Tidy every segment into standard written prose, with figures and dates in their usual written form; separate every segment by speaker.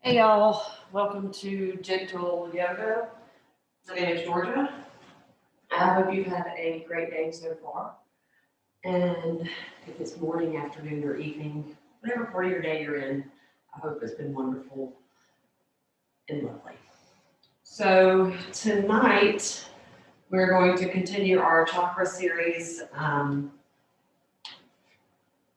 Speaker 1: Hey y'all, welcome to Gentle Yoga. My name is Georgia. I hope you've had a great day so far. And if it's morning, afternoon, or evening, whatever part of your day you're in, I hope it's been wonderful and lovely. So tonight we're going to continue our chakra series.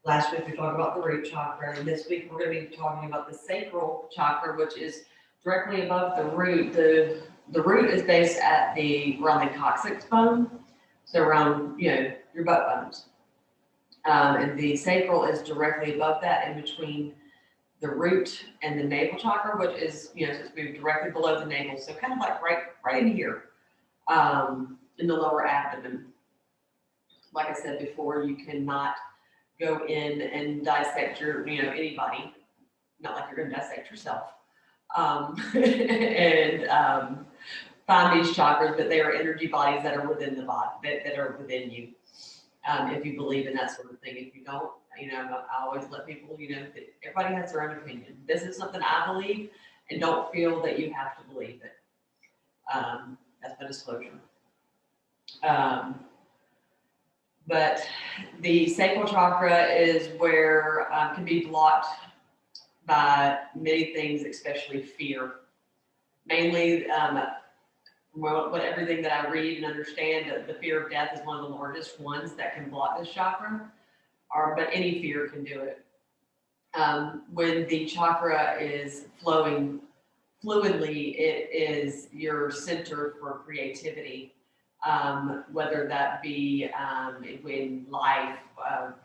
Speaker 1: Last week we talked about the root chakra, and this week we're going to be talking about the sacral chakra, which is directly above the root. The root is based at around the coccyx bone, so around your butt bones, and the sacral is directly above that, in between the root and the navel chakra, which is so it's moved directly below the navel, so kind of like right in here, in the lower abdomen. Like I said before, you cannot go in and dissect anybody, not like you're going to dissect yourself, and find these chakras, but they are energy bodies that are within the body, that are within you. If you believe in that sort of thing. If you don't, I always let people, that everybody has their own opinion. This is something I believe, and don't feel that you have to believe it. That's my disclosure. But the sacral chakra is where can be blocked by many things, especially fear. Mainly, what everything that I read and understand, the fear of death is one of the largest ones that can block this chakra. But any fear can do it. When the chakra is flowing fluidly, it is your center for creativity. Whether that be in life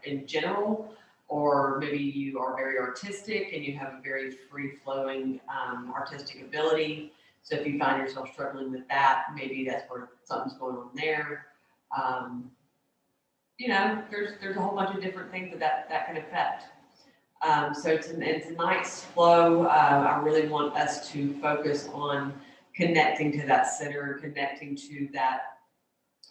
Speaker 1: in general, or maybe you are very artistic and you have a very free-flowing artistic ability. So if you find yourself struggling with that, maybe that's where something's going on there. There's a whole bunch of different things that can affect. So in tonight's flow, I really want us to focus on connecting to that center, connecting to that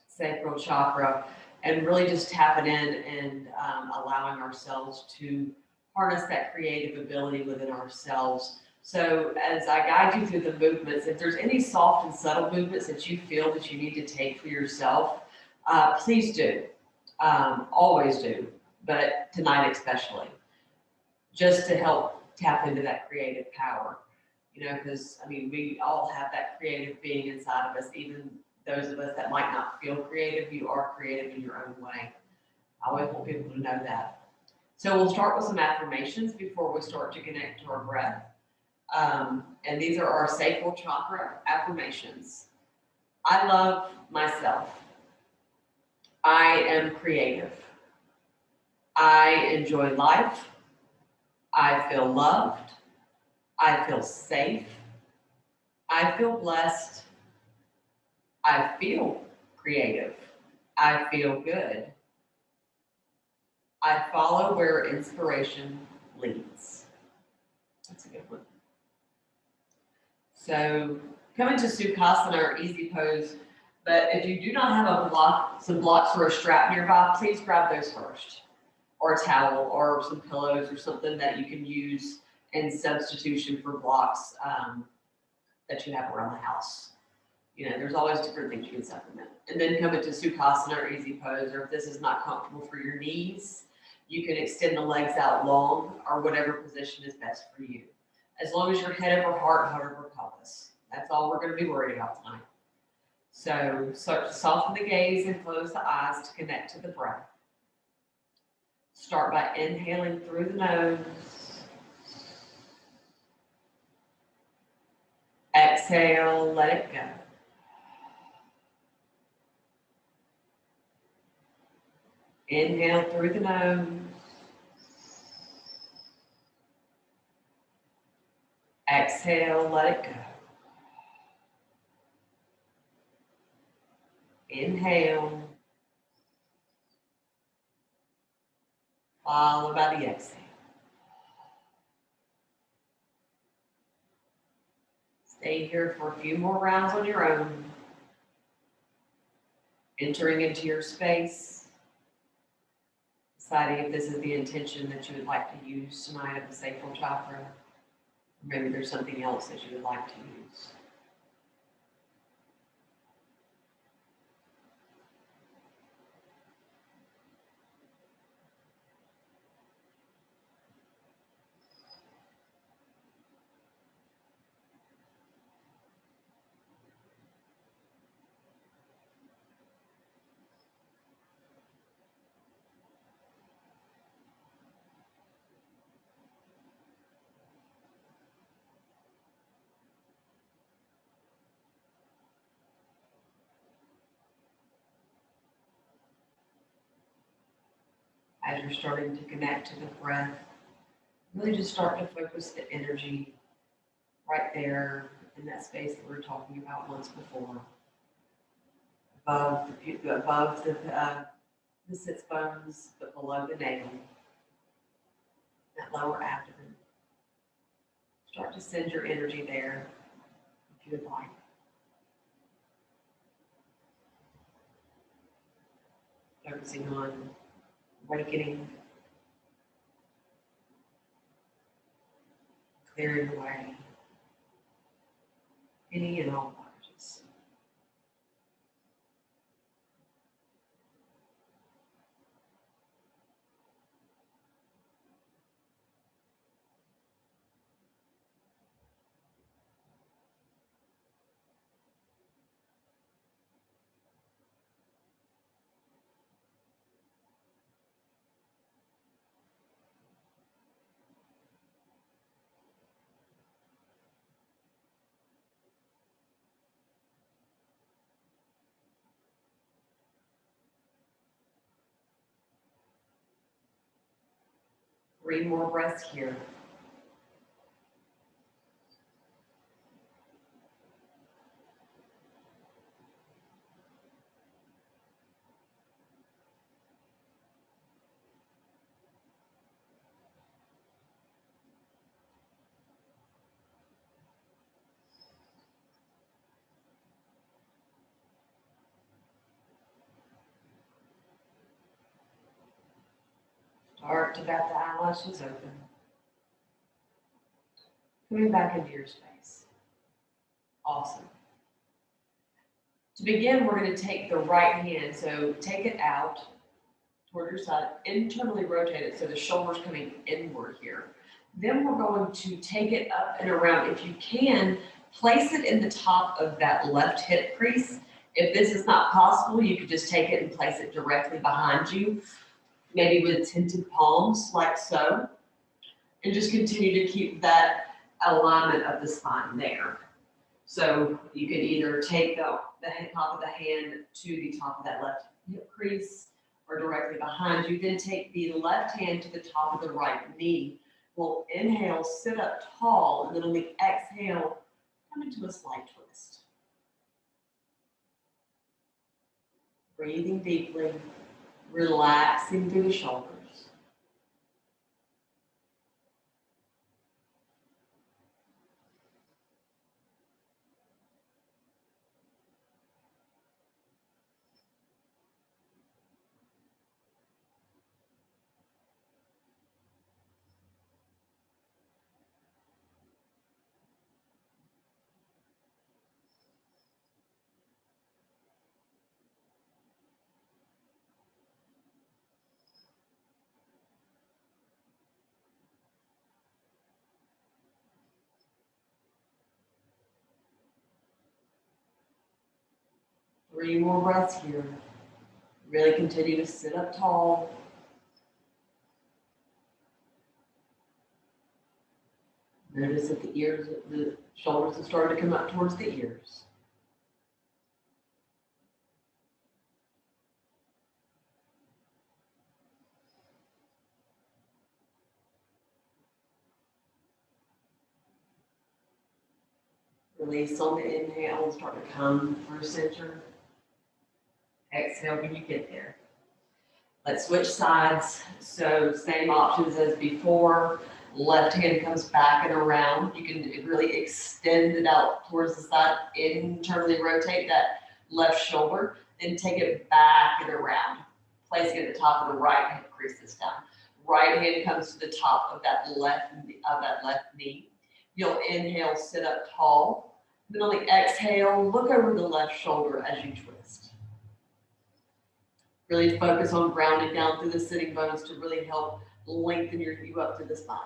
Speaker 1: sacral chakra, and really just tapping in and allowing ourselves to harness that creative ability within ourselves. So as I guide you through the movements, if there's any soft and subtle movements that you feel that you need to take for yourself, please do. Always do, but tonight especially, just to help tap into that creative power. Because we all have that creative being inside of us, even those of us that might not feel creative. You are creative in your own way. I always want people to know that. So we'll start with some affirmations before we start to connect to our breath. And these are our sacral chakra affirmations. I love myself. I am creative. I enjoy life. I feel loved. I feel safe. I feel blessed. I feel creative. I feel good. I follow where inspiration leads. That's a good one. So coming to Sukhasana, or easy pose, but if you do not have some blocks or a strap nearby, please grab those first, or a towel, or some pillows, or something that you can use in substitution for blocks that you have around the house. There's always different things you can supplement. And then come into Sukhasana, or easy pose, or if this is not comfortable for your knees, you can extend the legs out long, or whatever position is best for you. As long as your head over heart, heart over pelvis. That's all we're going to be worried about tonight. So start to soften the gaze and close the eyes to connect to the breath. Start by inhaling through the nose. Exhale, let it go. Inhale through the nose. Exhale, let it go. Inhale. Followed by the exhale. Stay here for a few more rounds on your own. Entering into your space. Deciding if this is the intention that you would like to use tonight of the sacral chakra. Maybe there's something else that you would like to use. As you're starting to connect to the breath, really just start to focus the energy right there in that space that we were talking about once before, above the sits bones, but below the navel, that lower abdomen. Start to send your energy there if you would like. Focusing on awakening, clearing away any and all blockages. Three more breaths here. Start to bat the eyelashes open. Coming back into your space. Awesome. To begin, we're going to take the right hand, so take it out toward your side, internally rotate it so the shoulder's coming inward here. Then we're going to take it up and around. If you can, place it in the top of that left hip crease. If this is not possible, you could just take it and place it directly behind you, maybe with tinted palms, like so. And just continue to keep that alignment of the spine there. So you could either take the top of the hand to the top of that left hip crease or directly behind you. Then take the left hand to the top of the right knee. We'll inhale, sit up tall, and then on the exhale, come into a slight twist. Breathing deeply, relaxing through the shoulders. Three more breaths here. Really continue to sit up tall. Notice that the shoulders have started to come up towards the ears. Release on the inhale and start to come through center. Exhale when you get there. Let's switch sides. So same options as before. Left hand comes back and around. You can really extend it out towards the side, internally rotate that left shoulder, then take it back and around. Placing it at the top of the right hip crease this time. Right hand comes to the top of that left knee. You'll inhale, sit up tall. Then on the exhale, look over the left shoulder as you twist. Really focus on grounding down through the sitting bones to really help lengthen you up to the spine.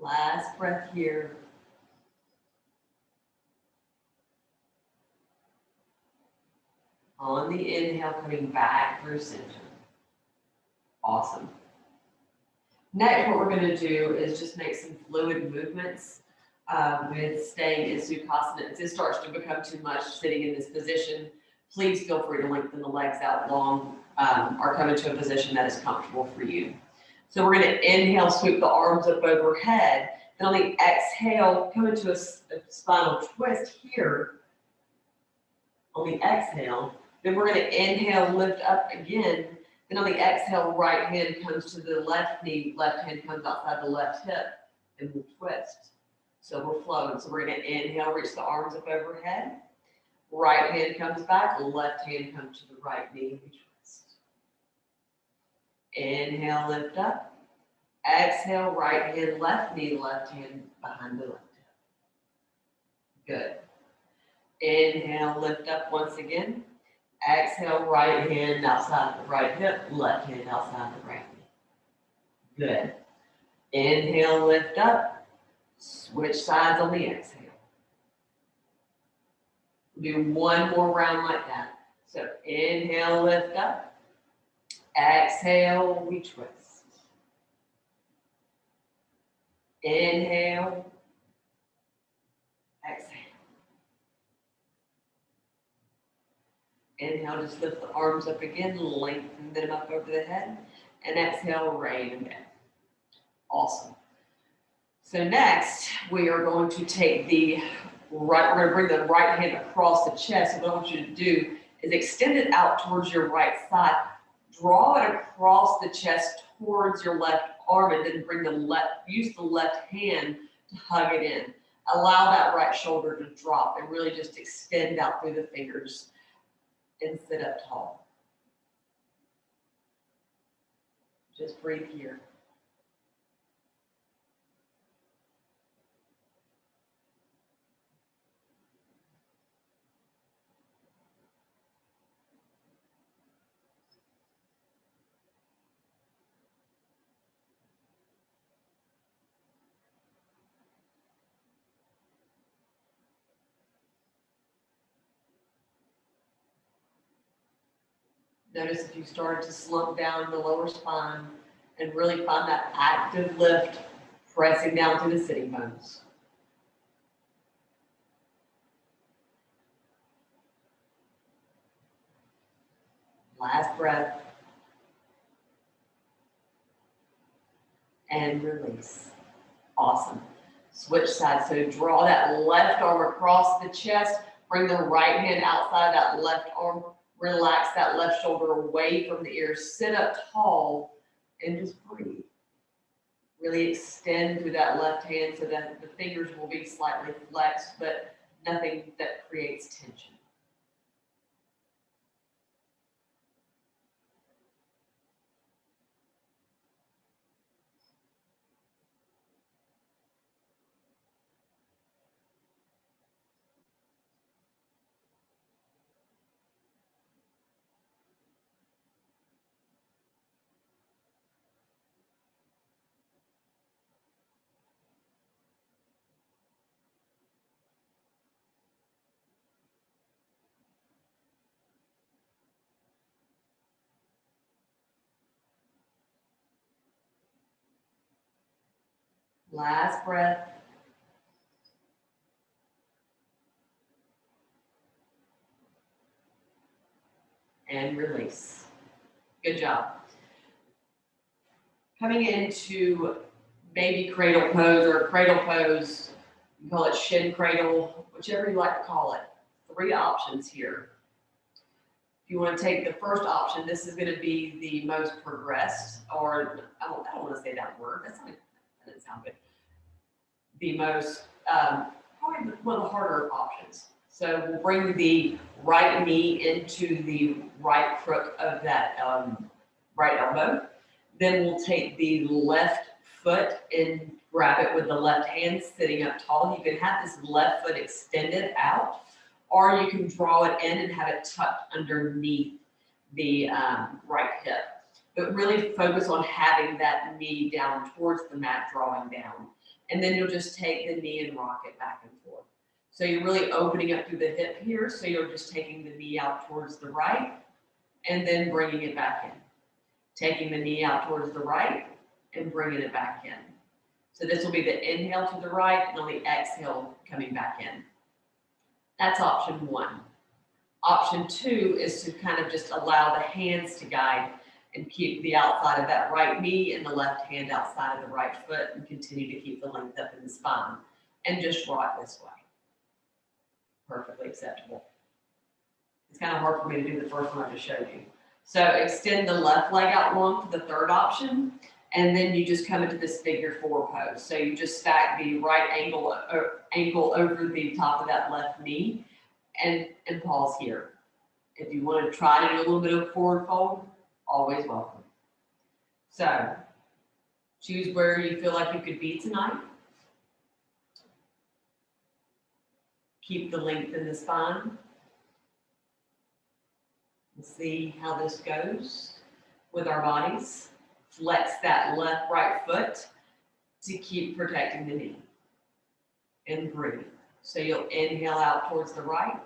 Speaker 1: Last breath here. On the inhale, coming back through center. Awesome. Next, what we're going to do is just make some fluid movements with staying in Sukhasana. If this starts to become too much sitting in this position, please feel free to lengthen the legs out long or come into a position that is comfortable for you. So we're going to inhale, sweep the arms up overhead. Then on the exhale, come into a spinal twist here. On the exhale, then we're going to inhale, lift up again. Then on the exhale, right hand comes to the left knee, left hand comes outside the left hip, and we'll twist. So we're flowing. So we're going to inhale, reach the arms up overhead. Right hand comes back, left hand comes to the right knee, we twist. Inhale, lift up. Exhale, right hand, left knee, left hand behind the left hip. Good. Inhale, lift up once again. Exhale, right hand outside the right hip, left hand outside the right knee. Good. Inhale, lift up. Switch sides on the exhale. Do one more round like that. So inhale, lift up. Exhale, we twist. Inhale. Exhale. Inhale, just lift the arms up again, lengthen them up over the head, and exhale, rain them down. Awesome. So next, we are going to take we're going to bring the right hand across the chest. So what I want you to do is extend it out towards your right side, draw it across the chest towards your left arm, and then use the left hand to hug it in. Allow that right shoulder to drop and really just extend out through the fingers and sit up tall. Just breathe here. Notice if you started to slump down the lower spine and really find that active lift pressing down through the sitting bones. Last breath. And release. Awesome. Switch sides. So draw that left arm across the chest. Bring the right hand outside that left arm. Relax that left shoulder away from the ears. Sit up tall and just breathe. Really extend through that left hand so that the fingers will be slightly flexed, but nothing that creates tension. Last breath. and release. Good job. Coming into baby cradle pose or cradle pose, you call it shin cradle, whichever you like to call it. 3 options here. If you want to take the first option, this is going to be the most progressed, or I don't want to say that word. That doesn't sound good. The most, probably one of the harder options. So we'll bring the right knee into the right crook of that right elbow. Then we'll take the left foot and grab it with the left hand sitting up tall. You can have this left foot extended out, or you can draw it in and have it tucked underneath the right hip. But really focus on having that knee down towards the mat, drawing down. And then you'll just take the knee and rock it back and forth. So you're really opening up through the hip here. So you're just taking the knee out towards the right and then bringing it back in. Taking the knee out towards the right and bringing it back in. So this will be the inhale to the right and on the exhale coming back in. That's option 1. Option 2 is to kind of just allow the hands to guide and keep the outside of that right knee and the left hand outside of the right foot and continue to keep the length up in the spine and just rock this way. Perfectly acceptable. It's kind of hard for me to do the first one I just showed you. So extend the left leg out long for the third option, and then you just come into this figure 4 pose. So you just stack the right ankle over the top of that left knee and pause here. If you want to try to do a little bit of forward fold, always welcome. So choose where you feel like you could be tonight. Keep the length in the spine. We'll see how this goes with our bodies. Flex that left, right foot to keep protecting the knee. And breathe. So you'll inhale out towards the right,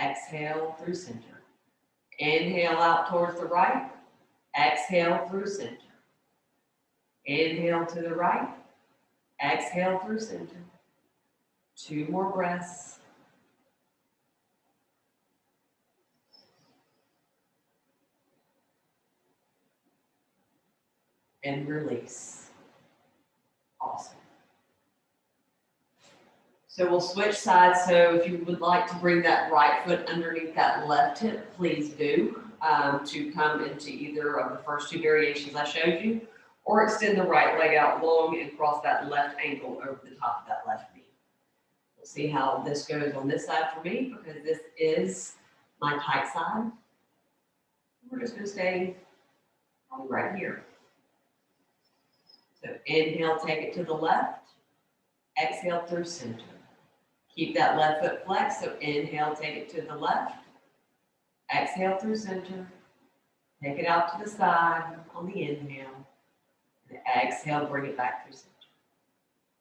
Speaker 1: exhale through center. Inhale out towards the right, exhale through center. Inhale to the right, exhale through center. 2 more breaths. And release. Awesome. So we'll switch sides. So if you would like to bring that right foot underneath that left hip, please do, to come into either of the first 2 variations I showed you, or extend the right leg out long and cross that left ankle over the top of that left knee. We'll see how this goes on this side for me, because this is my tight side. We're just going to stay right here. So inhale, take it to the left. Exhale through center. Keep that left foot flexed. So inhale, take it to the left. Exhale through center. Take it out to the side on the inhale. And exhale, bring it back through center.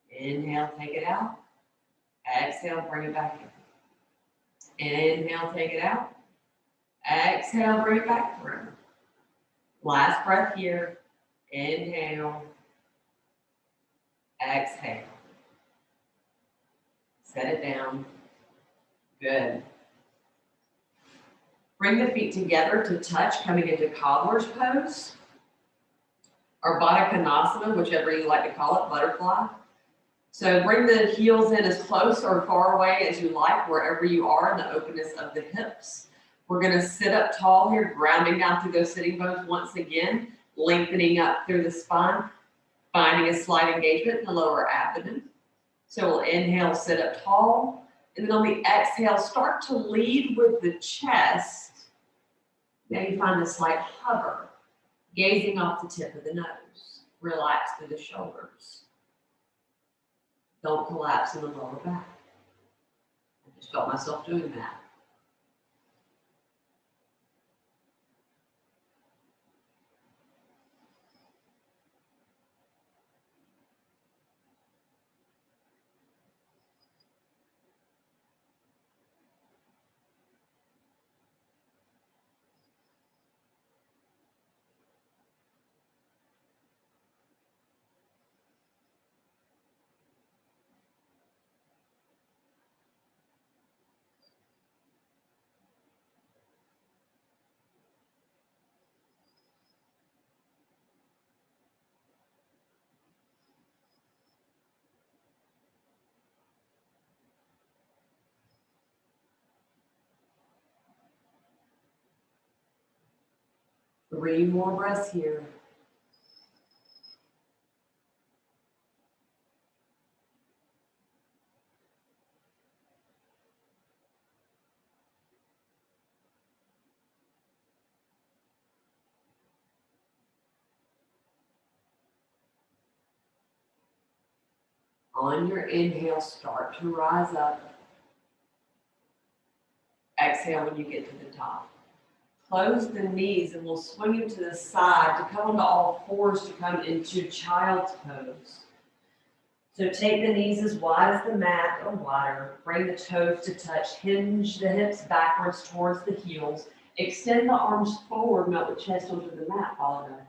Speaker 1: Inhale, take it out. Exhale, bring it back in. Inhale, take it out. Exhale, bring it back through. Last breath here. Inhale. Exhale. Set it down. Good. Bring the feet together to touch, coming into cobbler's pose, or Baddha Konasana, whichever you like to call it, butterfly. So bring the heels in as close or far away as you like, wherever you are in the openness of the hips. We're going to sit up tall here, grounding down through those sitting bones once again, lengthening up through the spine, finding a slight engagement in the lower abdomen. So we'll inhale, sit up tall, and then on the exhale, start to lead with the chest. Maybe find a slight hover, gazing off the tip of the nose. Relax through the shoulders. Don't collapse in the lower back. I just felt myself doing that. 3 more breaths here. On your inhale, start to rise up. Exhale when you get to the top. Close the knees and we'll swing you to the side to come onto all fours to come into child's pose. So take the knees as wide as the mat or wider. Bring the toes to touch. Hinge the hips backwards towards the heels. Extend the arms forward, melt the chest onto the mat, follow that.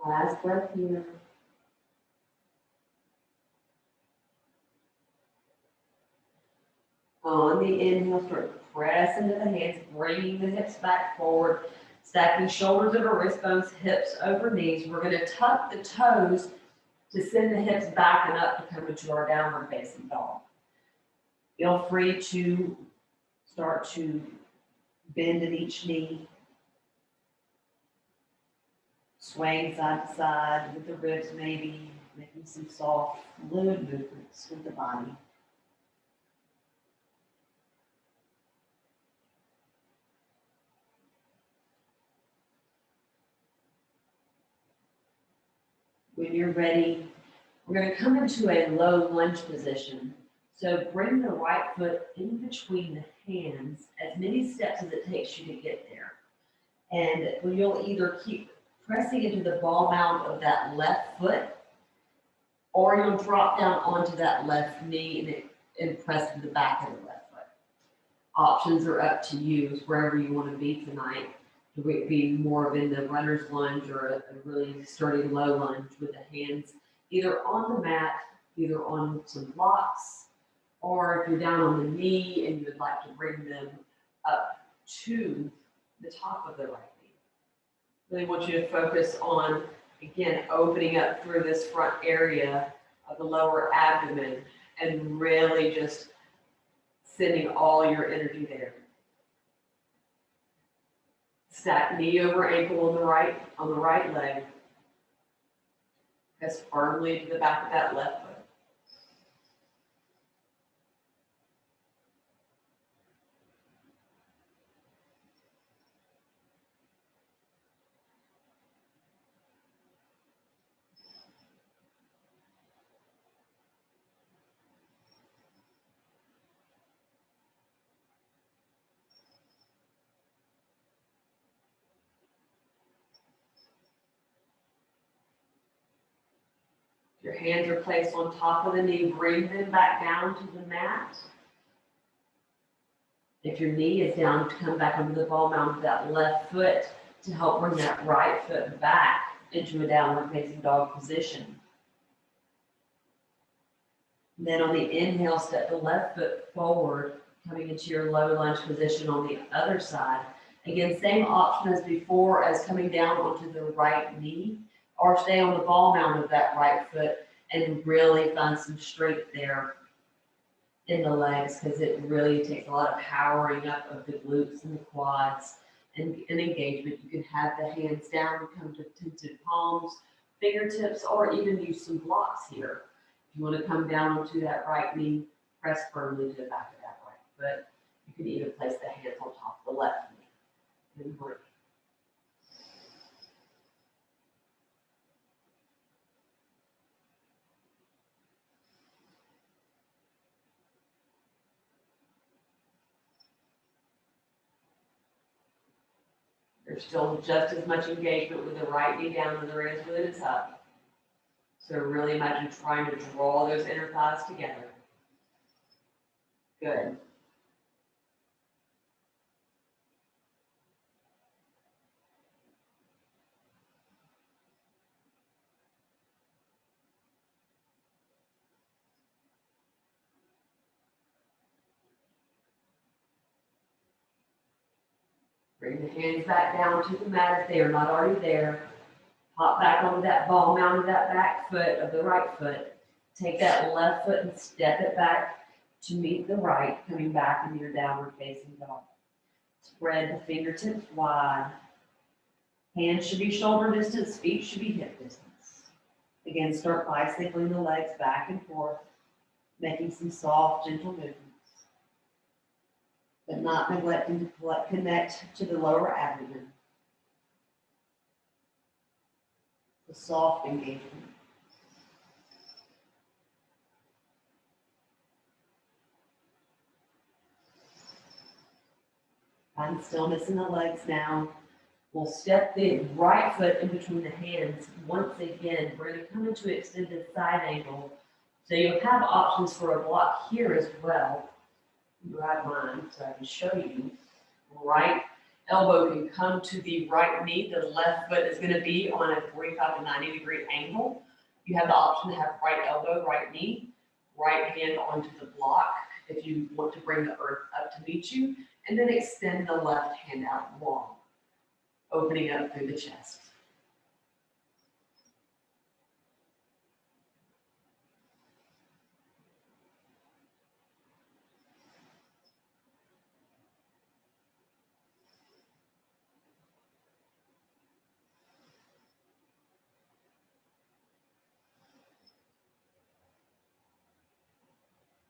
Speaker 1: Last breath here. On the inhale, start to press into the hands, bringing the hips back forward, stacking shoulders over wrist bones, hips over knees. We're going to tuck the toes to send the hips back and up to come into our downward facing dog. Feel free to start to bend at each knee, swaying side to side with the ribs maybe, making some soft fluid movements with the body. When you're ready, we're going to come into a low lunge position. So bring the right foot in between the hands, as many steps as it takes you to get there. And you'll either keep pressing into the ball mound of that left foot, or you'll drop down onto that left knee and press to the back of the left foot. Options are up to you, wherever you want to be tonight. To be more of in the runner's lunge or a really sturdy low lunge with the hands either on the mat, either on some blocks, or if you're down on the knee and you would like to bring them up to the top of the right knee. Really want you to focus on, again, opening up through this front area of the lower abdomen and really just sending all your energy there. Stack knee over ankle on the right leg. Press firmly to the back of that left foot. Your hands are placed on top of the knee. Bring them back down to the mat. If your knee is down, come back onto the ball mound with that left foot to help bring that right foot back into a downward facing dog position. And then on the inhale, step the left foot forward, coming into your low lunge position on the other side. Again, same option as before, as coming down onto the right knee, or stay on the ball mound of that right foot and really find some strength there in the legs, because it really takes a lot of powering up of the glutes and the quads and engagement. You can have the hands down, come to tented palms, fingertips, or even use some blocks here. If you want to come down onto that right knee, press firmly to the back of that right foot. You can even place the hands on top of the left knee and breathe. There's still just as much engagement with the right knee down as there is with it up. So really imagine trying to draw those inner thighs together. Good. Bring the hands back down to the mat if they are not already there. Hop back onto that ball mound of that back foot of the right foot. Take that left foot and step it back to meet the right, coming back into your downward facing dog. Spread the fingertips wide. Hands should be shoulder distance, feet should be hip distance. Again, start bicycling the legs back and forth, making some soft, gentle movements, but not neglecting to connect to the lower abdomen. The soft engagement. Find stillness in the legs now. We'll step the right foot in between the hands. Once again, we're going to come into extended side angle. So you'll have options for a block here as well. Grab mine so I can show you. Right elbow can come to the right knee. The left foot is going to be on a 45 to 90 degree angle. You have the option to have right elbow, right knee, right hand onto the block if you want to bring the earth up to meet you, and then extend the left hand out long, opening up through the chest.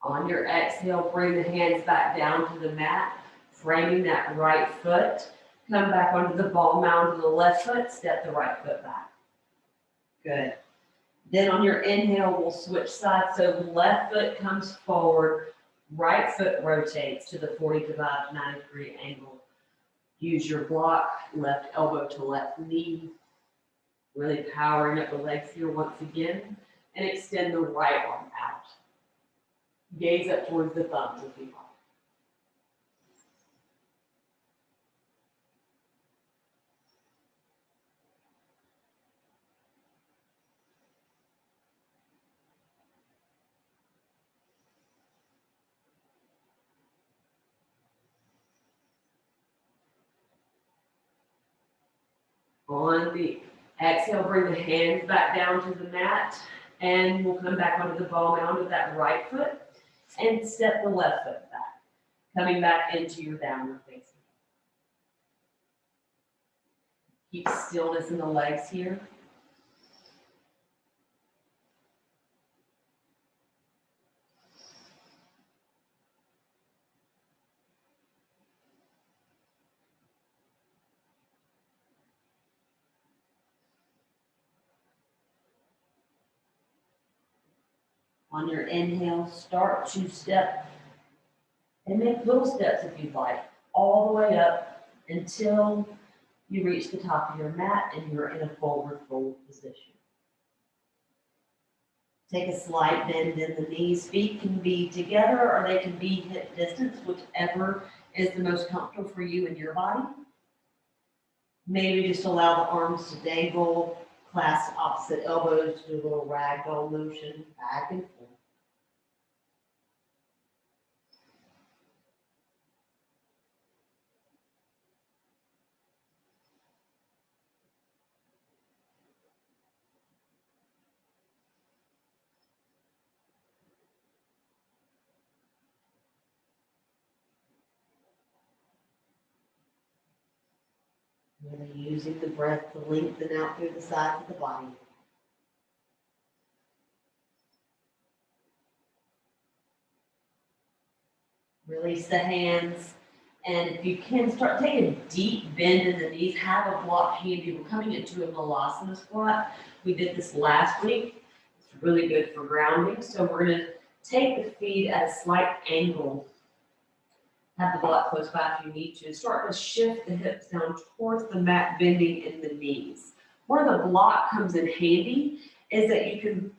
Speaker 1: On your exhale, bring the hands back down to the mat, framing that right foot. Come back onto the ball mound of the left foot, step the right foot back. Good. Then on your inhale, we'll switch sides. So the left foot comes forward, right foot rotates to the 45 to 90 degree angle. Use your block, left elbow to left knee. Really powering up the legs here once again, and extend the right arm out. Gaze up towards the thumbs if you like. On the exhale, bring the hands back down to the mat, and we'll come back onto the ball mound of that right foot and step the left foot back, coming back into your downward facing. Keep stillness in the legs here. On your inhale, start to step and make little steps if you'd like, all the way up until you reach the top of your mat and you're in a forward fold position. Take a slight bend in the knees. Feet can be together or they can be hip distance, whichever is the most comfortable for you and your body. Maybe just allow the arms to dangle, clasp opposite elbows, do a little ragdoll motion back and forth. Really using the breath to lengthen out through the sides of the body.
Speaker 2: Release the hands. And if you can, start taking a deep bend in the knees. Have a block handy. We're coming into a Malasana squat. We did this last week. It's really good for grounding. So we're going to take the feet at a slight angle. Have the block close by if you need to. Start to shift the hips down towards the mat, bending in the knees. Where the block comes in handy is that you can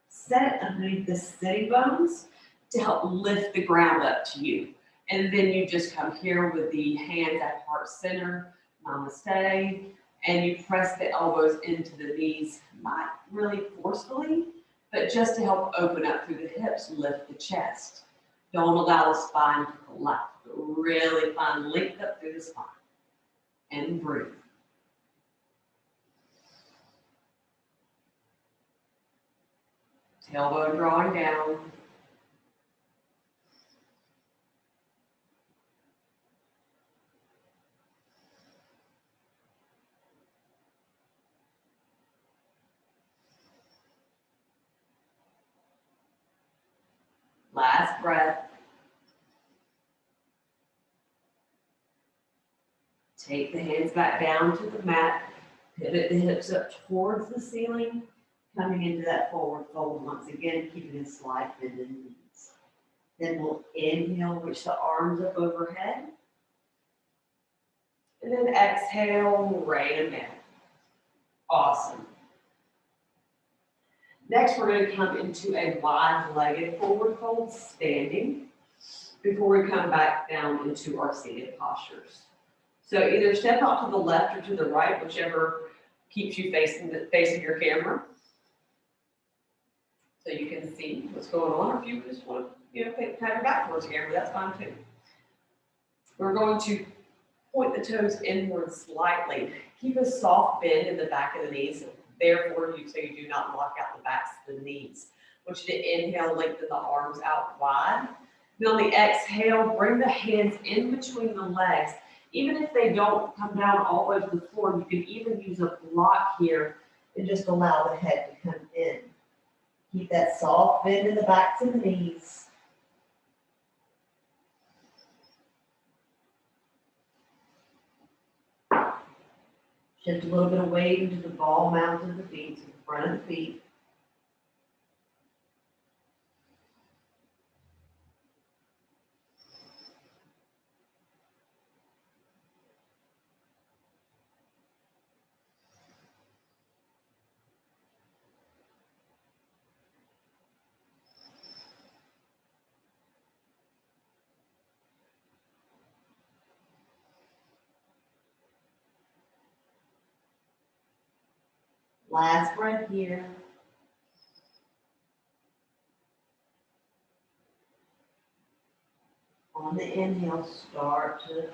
Speaker 2: set it underneath the sitting bones to help lift the ground up to you. And then you just come here with the hands at heart center, namaste, and you press the elbows into the knees, not really forcefully, but just to help open up through the hips, lift the chest. Don't allow the spine to collapse, but really find length up through the spine. And breathe. Tailbone drawing down. Last breath. Take the hands back down to the mat. Pivot the hips up towards the ceiling. Coming into that forward fold once again, keeping a slight bend in the knees. Then we'll inhale, reach the arms up overhead. And then exhale, rain them down. Awesome. Next, we're going to come into a wide-legged forward fold, standing, before we come back down into our seated postures. So either step out to the left or to the right, whichever keeps you facing your camera, so you can see what's going on. Or if you just want to, have your back towards the camera, that's fine too. We're going to point the toes inward slightly. Keep a soft bend in the back of the knees. Therefore, so you do not lock out the backs of the knees. I want you to inhale, lengthen the arms out wide. Then on the exhale, bring the hands in between the legs. Even if they don't come down all the way to the floor, you can even use a block here and just allow the head to come in. Keep that soft bend in the backs of the knees. Shift a little bit of weight into the ball mount of the feet, to the front of the feet. Last breath here. On the inhale, start to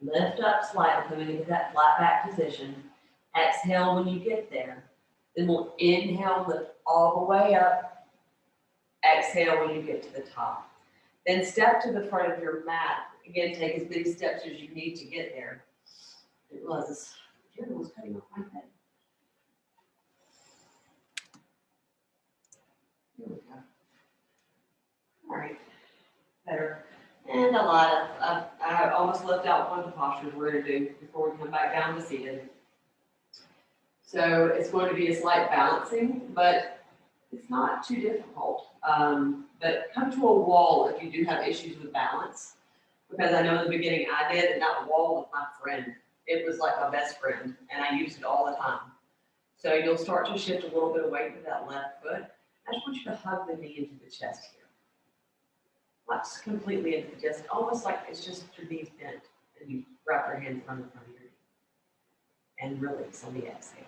Speaker 2: lift up slightly, coming into that flat back position. Exhale when you get there. Then we'll inhale, lift all the way up. Exhale when you get to the top. Then step to the front of your mat. Again, take as many steps as you need to get there. I didn't realize this material was cutting off my head. Here we go. All right, better. And a lot of, I almost left out one of the postures we're going to do before we come back down to seated. So it's going to be a slight balancing, but it's not too difficult. But come to a wall if you do have issues with balance, because I know in the beginning I did, and that wall was my friend. It was like my best friend, and I used it all the time. So you'll start to shift a little bit of weight to that left foot. I just want you to hug the knee into the chest here. Not just completely into the chest, almost like it's just your knees bent, and you wrap your hands around the front of your knee. And release on the exhale.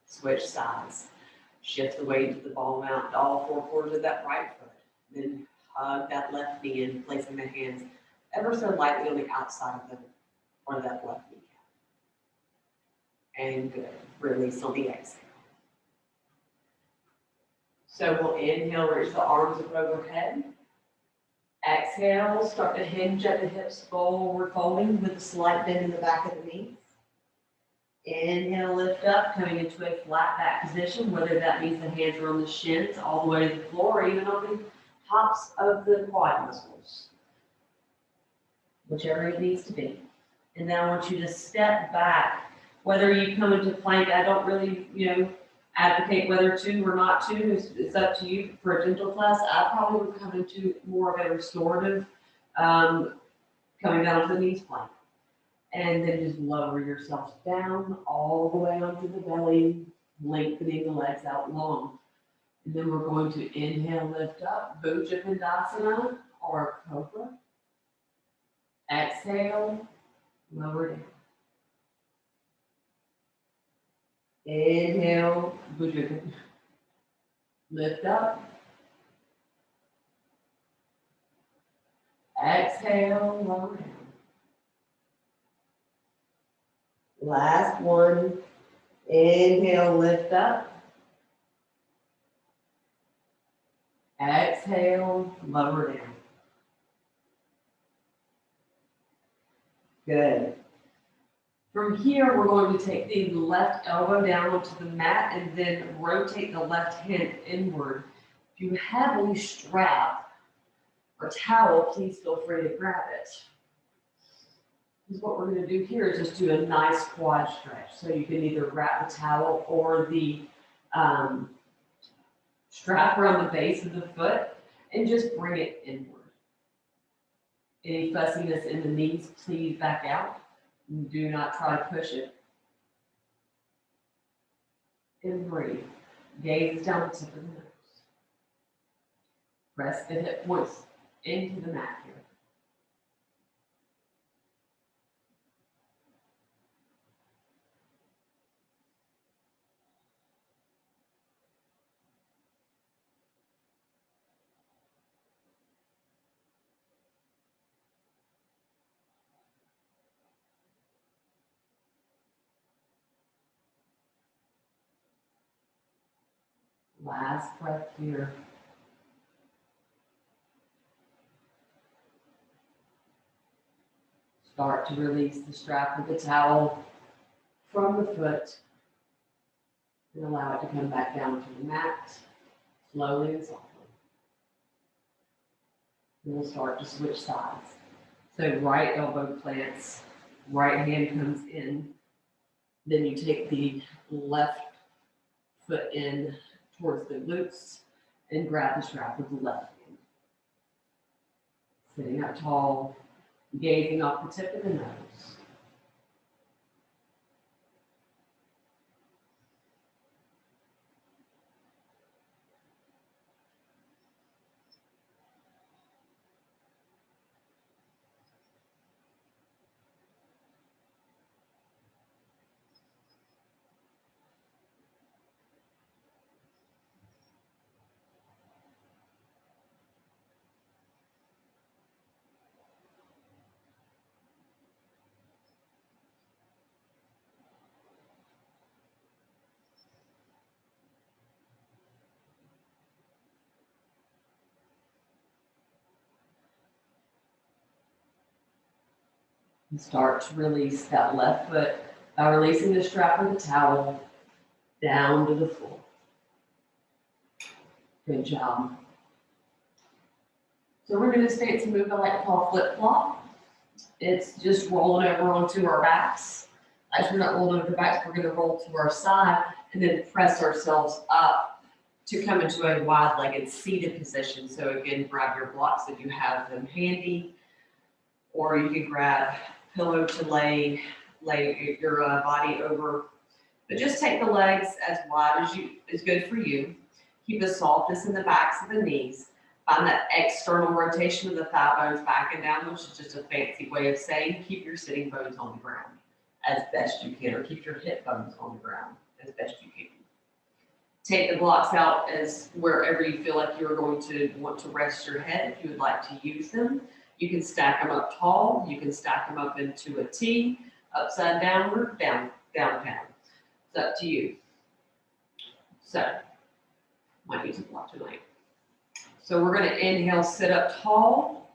Speaker 2: Switch sides. Shift the weight to the ball mount, to all four corners of that right foot. Then hug that left knee in, placing the hands ever so lightly on the outside of the front of that left kneecap. And good. Release on the exhale. So we'll inhale, reach the arms up overhead. Exhale, start to hinge at the hips, forward folding with a slight bend in the back of the knees. Inhale, lift up, coming into a flat back position, whether that means the hands are on the shins all the way to the floor, or even on the tops of the quad muscles.
Speaker 1: whichever it needs to be. And then I want you to step back, whether you come into plank, I don't really, advocate whether to or not to, it's up to you for a gentle class. I probably would come into more of a restorative, coming down to the knees plank. And then just lower yourself down all the way onto the belly, lengthening the legs out long. And then we're going to inhale, lift up, Bhuja Bandhasana or Cobra. Exhale, lower down. Inhale, Bhuja. Lift up. Exhale, lower down. Last one. Inhale, lift up. Exhale, lower down. Good. From here, we're going to take the left elbow down onto the mat and then rotate the left hand inward. If you have a strap or towel, please feel free to grab it. Because what we're going to do here is just do a nice quad stretch. So you can either wrap the towel or the strap around the base of the foot and just bring it inward. Any fussiness in the knees, please back out. Do not try to push it. And breathe. Gaze down the tip of the nose. Press the hip points into the mat here. Last breath here. Start to release the strap of the towel from the foot and allow it to come back down to the mat, slowly and softly. And we'll start to switch sides. So right elbow plants, right hand comes in. Then you take the left foot in towards the glutes and grab the strap with the left hand. Sitting up tall, gazing off the tip of the nose. And start to release that left foot by releasing the strap of the towel down to the floor. Good job. So we're doing this fancy move I like to call flip flop. It's just rolling over onto our backs. As we're not rolling over the backs, we're going to roll to our side and then press ourselves up to come into a wide-legged seated position. So again, grab your blocks if you have them handy, or you can grab a pillow to lay your body over. But just take the legs as wide as is good for you. Keep the softness in the backs of the knees. Find that external rotation of the thigh bones back and down, which is just a fancy way of saying keep your sitting bones on the ground as best you can, or keep your hip bones on the ground as best you can. Take the blocks out as wherever you feel like you're going to want to rest your head if you would like to use them. You can stack them up tall. You can stack them up into a T, upside downward, down. It's up to you. So, might use a block tonight. So we're going to inhale, sit up tall.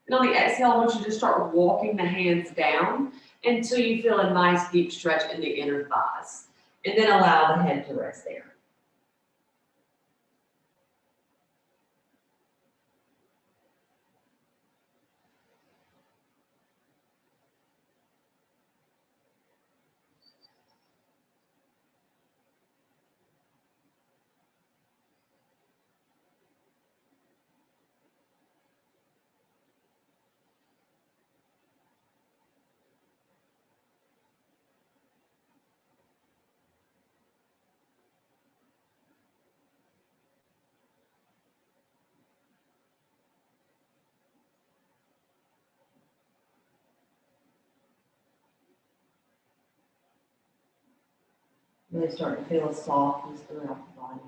Speaker 1: And on the exhale, I want you to start walking the hands down until you feel a nice deep stretch in the inner thighs. And then allow the head to rest there. Really start to feel a softness throughout the body.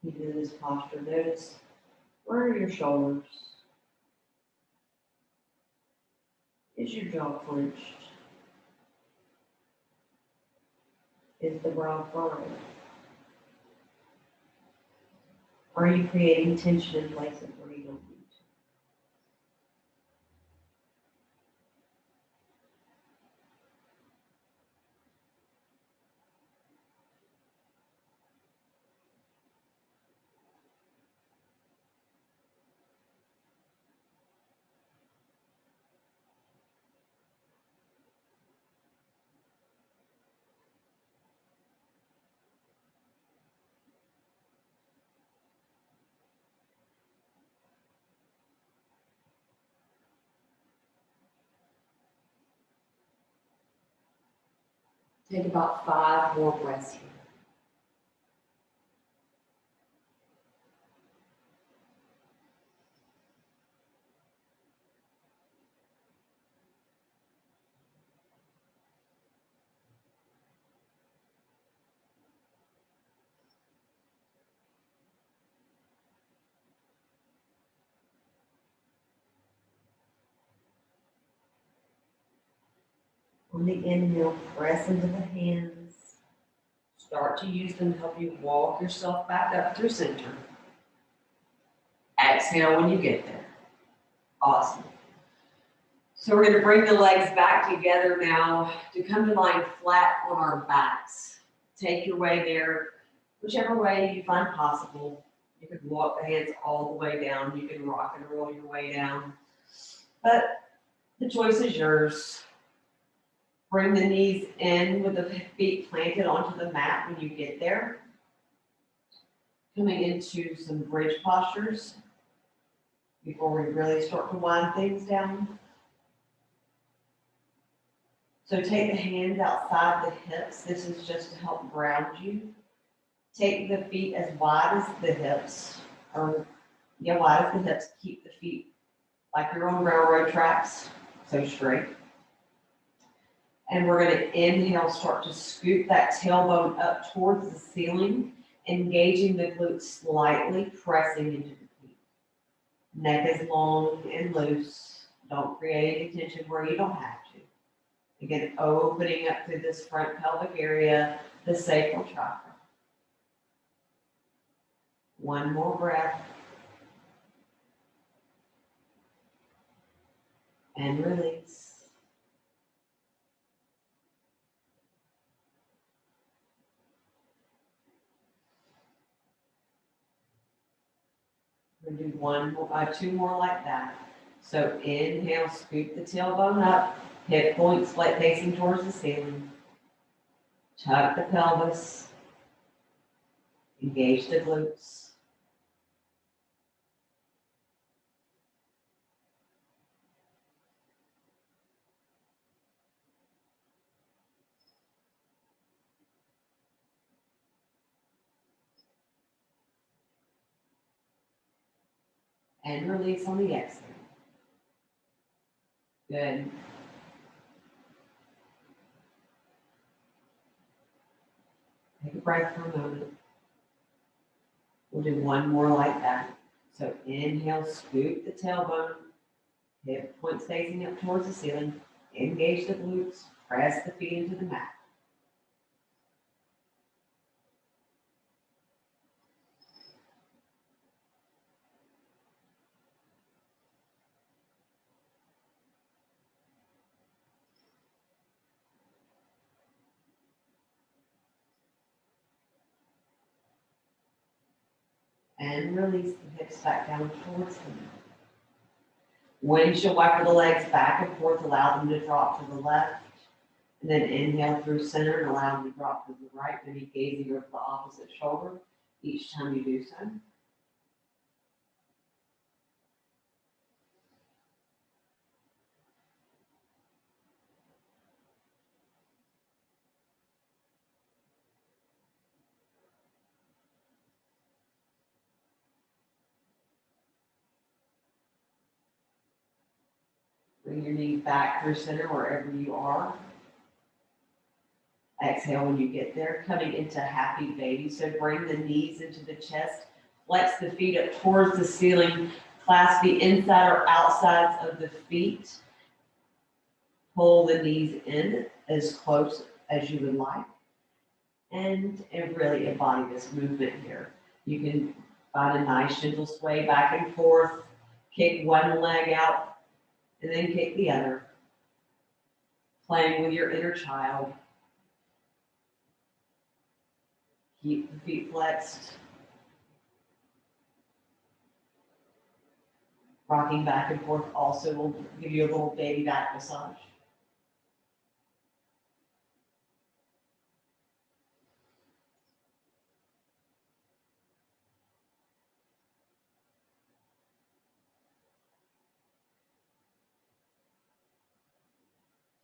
Speaker 1: You do this posture, notice where are your shoulders? Is your jaw clenched? Is the brow furrowed? Are you creating tension in places where you don't need to? Take about 5 more breaths here. On the inhale, press into the hands. Start to use them to help you walk yourself back up through center. Exhale when you get there. Awesome. So we're going to bring the legs back together now to come to lying flat on our backs. Take your way there, whichever way you find possible. You can walk the hands all the way down. You can rock and roll your way down. But the choice is yours. Bring the knees in with the feet planted onto the mat when you get there. Coming into some bridge postures before we really start to wind things down. So take the hands outside the hips. This is just to help ground you. Take the feet as wide as the hips, wide as the hips. Keep the feet like you're on railroad tracks, so straight. And we're going to inhale, start to scoop that tailbone up towards the ceiling, engaging the glutes slightly, pressing into the feet. Neck is long and loose. Don't create any tension where you don't have to. Again, opening up through this front pelvic area, the sacral chakra. One more breath. And release. We're going to do 2 more like that. So inhale, scoop the tailbone up, hip points facing towards the ceiling. Tuck the pelvis. Engage the glutes. And release on the exhale. Good. Take a breath for a moment. We'll do 1 more like that. So inhale, scoop the tailbone, hip points facing up towards the ceiling. Engage the glutes, press the feet into the mat. And release the hips back down towards the mat. Windshield wiper the legs back and forth, allow them to drop to the left. And then inhale through center and allow them to drop to the right, maybe gazing over the opposite shoulder each time you do so. Bring your knees back through center wherever you are. Exhale when you get there, coming into happy baby. So bring the knees into the chest, flex the feet up towards the ceiling, clasp the inside or outsides of the feet. Pull the knees in as close as you would like. And really embody this movement here. You can find a nice gentle sway back and forth, kick one leg out, and then kick the other. Playing with your inner child. Keep the feet flexed. Rocking back and forth also will give you a little baby back massage.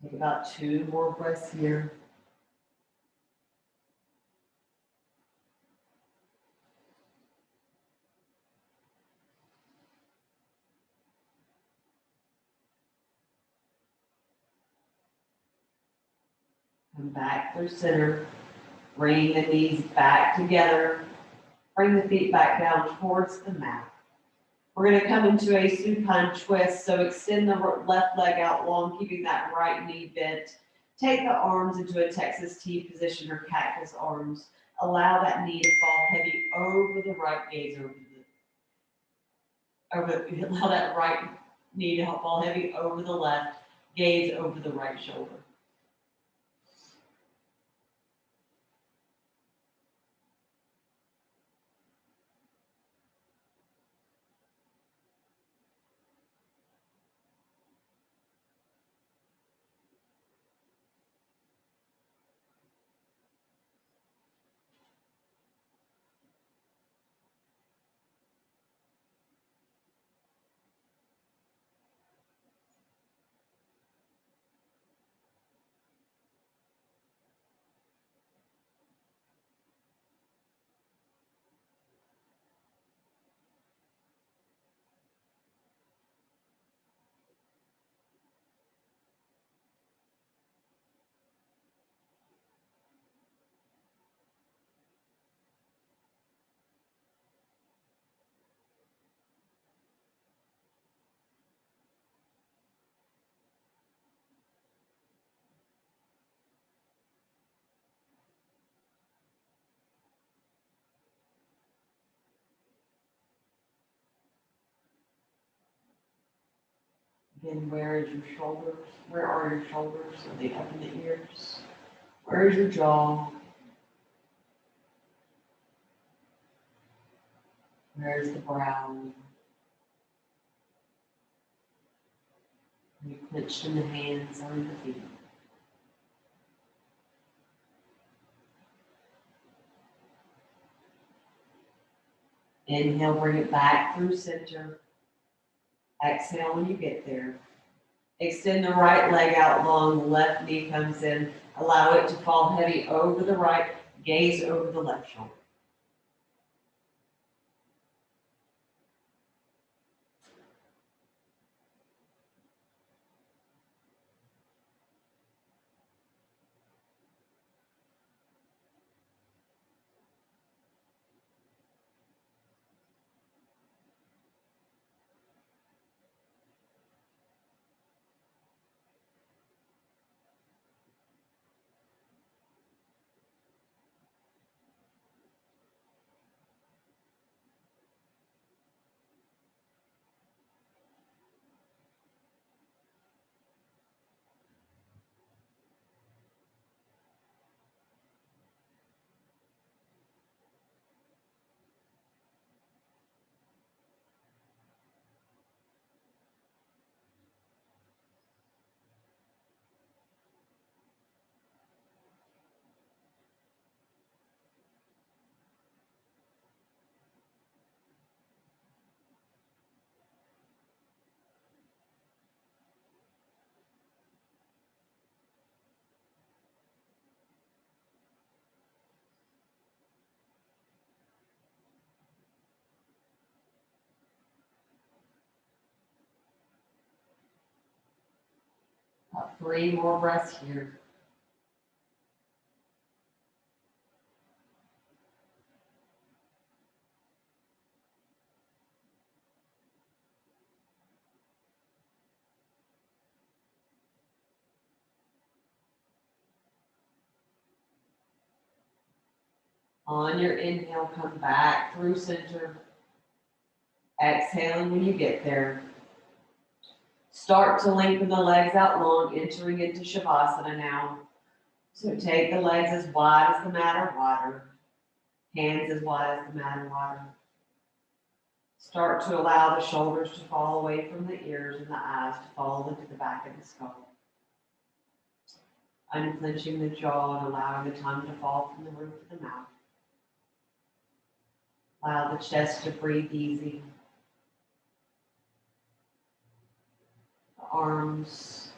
Speaker 1: Take about 2 more breaths here. Come back through center. Bring the knees back together. Bring the feet back down towards the mat. We're going to come into a supine twist. So extend the left leg out long, keeping that right knee bent. Take the arms into a Texas T position or cactus arms. Allow that knee to fall heavy over the right gaze, allow that right knee to fall heavy over the left, gaze over the right shoulder. Again, where is your shoulders? Where are your shoulders? Are they up in the ears? Where is your jaw? Where is the brow? Are you clenched in the hands or in the feet? Inhale, bring it back through center. Exhale when you get there. Extend the right leg out long, left knee comes in. Allow it to fall heavy over the right, gaze over the left shoulder. About 3 more breaths here. On your inhale, come back through center. Exhaling when you get there. Start to lengthen the legs out long, entering into Shavasana now. So take the legs as wide as the mat or wider. Hands as wide as the mat or wider. Start to allow the shoulders to fall away from the ears and the eyes to fall into the back of the skull. Unclenching the jaw and allowing the tongue to fall from the roof of the mouth. Allow the chest to breathe easy. The arms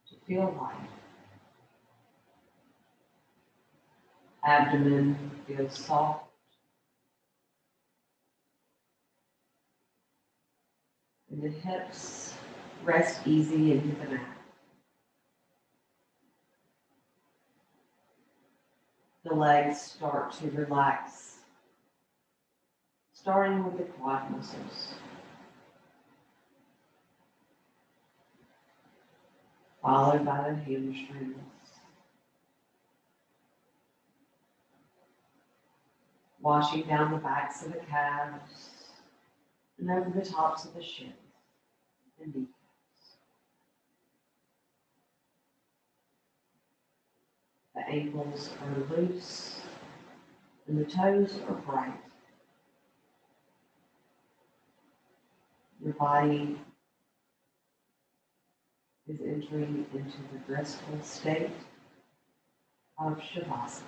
Speaker 1: to feel light. Abdomen feels soft. And the hips rest easy into the mat. The legs start to relax, starting with the quad muscles. Followed by the hamstrings. Washing down the backs of the calves and over the tops of the shins and kneecaps. The ankles are loose and the toes are bright. Your body is entering into the restful state of Shavasana.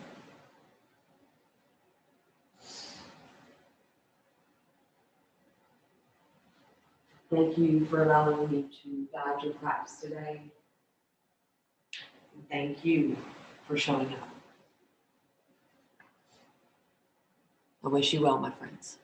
Speaker 1: Thank you for allowing me to guide your practice today. And thank you for showing up. I wish you well, my friends.